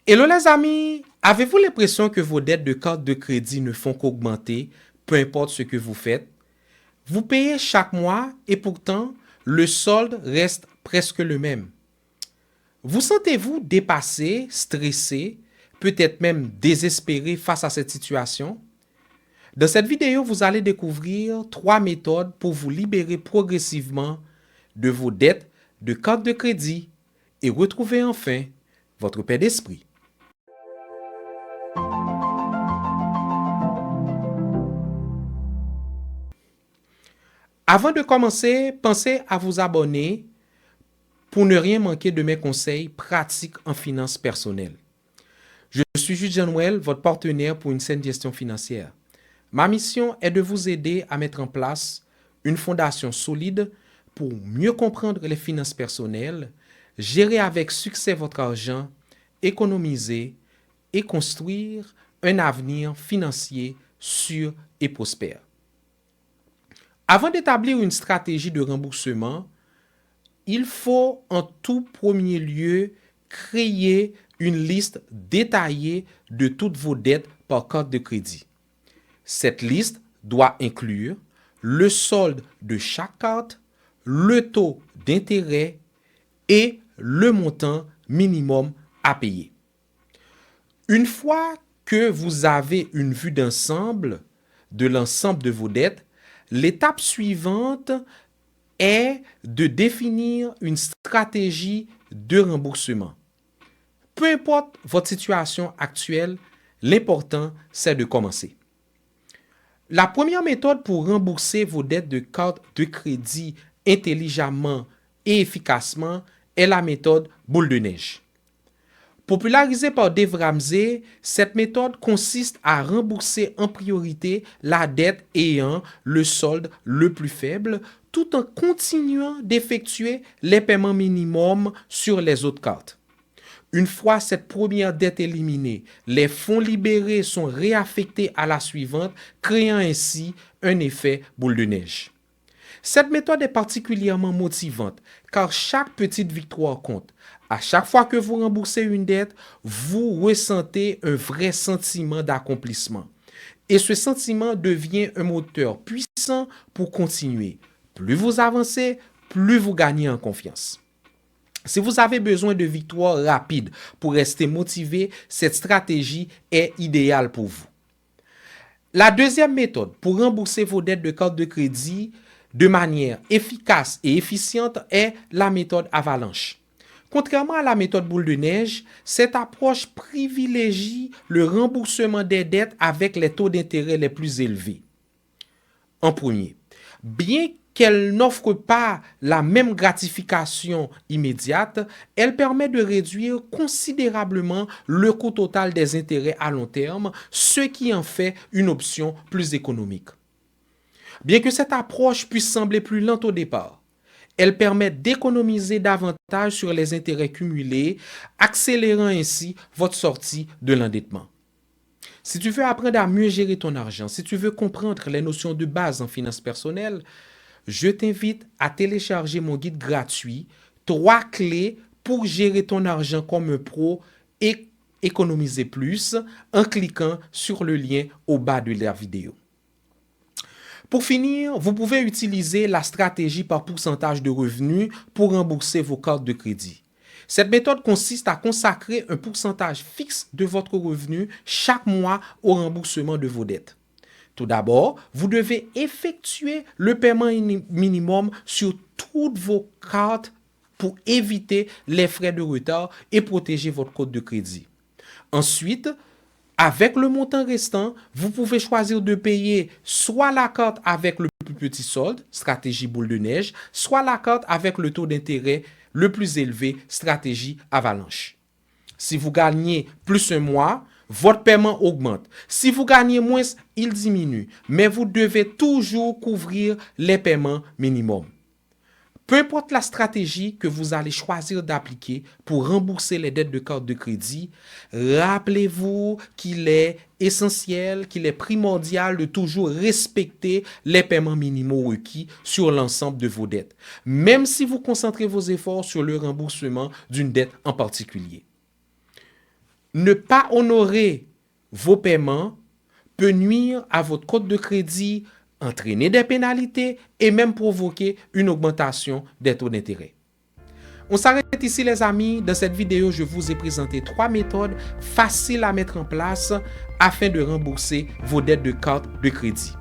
Hello les amis, avez-vous l'impression que vos dettes de carte de crédit ne font qu'augmenter, peu importe ce que vous faites? Vous payez chaque mois et pourtant, le solde reste presque le même. Vous sentez-vous dépassé, stressé, peut-être même désespéré face à cette situation? Dans cette vidéo, vous allez découvrir 3 méthodes pour vous libérer progressivement de vos dettes de carte de crédit et retrouver enfin votre paix d'esprit. Avant de commencer, pensez à vous abonner pour ne rien manquer de mes conseils pratiques en finances personnelles. Je suis Jude Noël, votre partenaire pour une saine gestion financière. Ma mission est de vous aider à mettre en place une fondation solide pour mieux comprendre les finances personnelles, gérer avec succès votre argent, économiser et construire un avenir financier sûr et prospère. Avant d'établir une stratégie de remboursement, il faut en tout premier lieu créer une liste détaillée de toutes vos dettes par carte de crédit. Cette liste doit inclure le solde de chaque carte, le taux d'intérêt et le montant minimum à payer. Une fois que vous avez une vue d'ensemble de l'ensemble de vos dettes, l'étape suivante est de définir une stratégie de remboursement. Peu importe votre situation actuelle, l'important, c'est de commencer. La première méthode pour rembourser vos dettes de carte de crédit intelligemment et efficacement est la méthode boule de neige. Popularisée par Dave Ramsey, cette méthode consiste à rembourser en priorité la dette ayant le solde le plus faible tout en continuant d'effectuer les paiements minimums sur les autres cartes. Une fois cette première dette éliminée, les fonds libérés sont réaffectés à la suivante, créant ainsi un effet boule de neige. Cette méthode est particulièrement motivante car chaque petite victoire compte. À chaque fois que vous remboursez une dette, vous ressentez un vrai sentiment d'accomplissement. Et ce sentiment devient un moteur puissant pour continuer. Plus vous avancez, plus vous gagnez en confiance. Si vous avez besoin de victoires rapides pour rester motivé, cette stratégie est idéale pour vous. La deuxième méthode pour rembourser vos dettes de carte de crédit de manière efficace et efficiente est la méthode avalanche. Contrairement à la méthode boule de neige, cette approche privilégie le remboursement des dettes avec les taux d'intérêt les plus élevés. En premier, bien qu'elle n'offre pas la même gratification immédiate, elle permet de réduire considérablement le coût total des intérêts à long terme, ce qui en fait une option plus économique. Bien que cette approche puisse sembler plus lente au départ, elle permet d'économiser davantage sur les intérêts cumulés, accélérant ainsi votre sortie de l'endettement. Si tu veux apprendre à mieux gérer ton argent, si tu veux comprendre les notions de base en finances personnelles, je t'invite à télécharger mon guide gratuit 3 clés pour gérer ton argent comme un pro et économiser plus en cliquant sur le lien au bas de la vidéo. Pour finir, vous pouvez utiliser la stratégie par pourcentage de revenus pour rembourser vos cartes de crédit. Cette méthode consiste à consacrer un pourcentage fixe de votre revenu chaque mois au remboursement de vos dettes. Tout d'abord, vous devez effectuer le paiement minimum sur toutes vos cartes pour éviter les frais de retard et protéger votre compte de crédit. Ensuite, avec le montant restant, vous pouvez choisir de payer soit la carte avec le plus petit solde, stratégie boule de neige, soit la carte avec le taux d'intérêt le plus élevé, stratégie avalanche. Si vous gagnez plus un mois, votre paiement augmente. Si vous gagnez moins, il diminue. Mais vous devez toujours couvrir les paiements minimums. Peu importe la stratégie que vous allez choisir d'appliquer pour rembourser les dettes de carte de crédit, rappelez-vous qu'il est essentiel, qu'il est primordial de toujours respecter les paiements minimaux requis sur l'ensemble de vos dettes, même si vous concentrez vos efforts sur le remboursement d'une dette en particulier. Ne pas honorer vos paiements peut nuire à votre compte de crédit, entraîner des pénalités et même provoquer une augmentation des taux d'intérêt. On s'arrête ici les amis. Dans cette vidéo, je vous ai présenté 3 méthodes faciles à mettre en place afin de rembourser vos dettes de carte de crédit.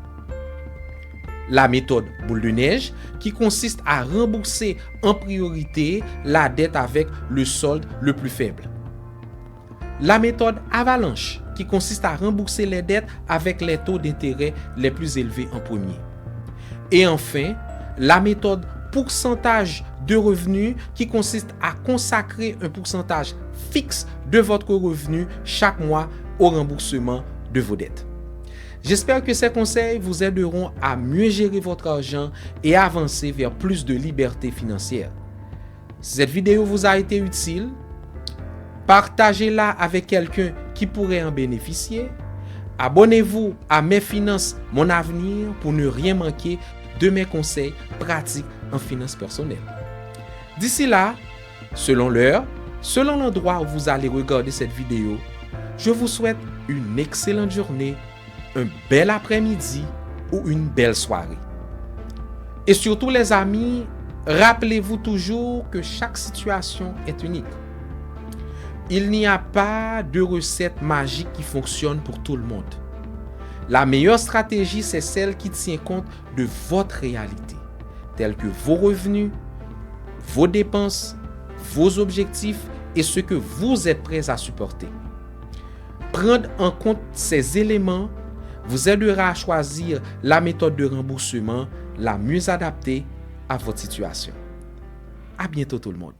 La méthode boule de neige qui consiste à rembourser en priorité la dette avec le solde le plus faible. La méthode avalanche qui consiste à rembourser les dettes avec les taux d'intérêt les plus élevés en premier. Et enfin, la méthode pourcentage de revenus qui consiste à consacrer un pourcentage fixe de votre revenu chaque mois au remboursement de vos dettes. J'espère que ces conseils vous aideront à mieux gérer votre argent et à avancer vers plus de liberté financière. Si cette vidéo vous a été utile, partagez-la avec quelqu'un qui pourrait en bénéficier. Abonnez-vous à Mes Finances, Mon Avenir pour ne rien manquer de mes conseils pratiques en finances personnelles. D'ici là, selon l'heure, selon l'endroit où vous allez regarder cette vidéo, je vous souhaite une excellente journée, un bel après-midi ou une belle soirée. Et surtout les amis, rappelez-vous toujours que chaque situation est unique. Il n'y a pas de recette magique qui fonctionne pour tout le monde. La meilleure stratégie, c'est celle qui tient compte de votre réalité, telle que vos revenus, vos dépenses, vos objectifs et ce que vous êtes prêts à supporter. Prendre en compte ces éléments vous aidera à choisir la méthode de remboursement la mieux adaptée à votre situation. À bientôt tout le monde.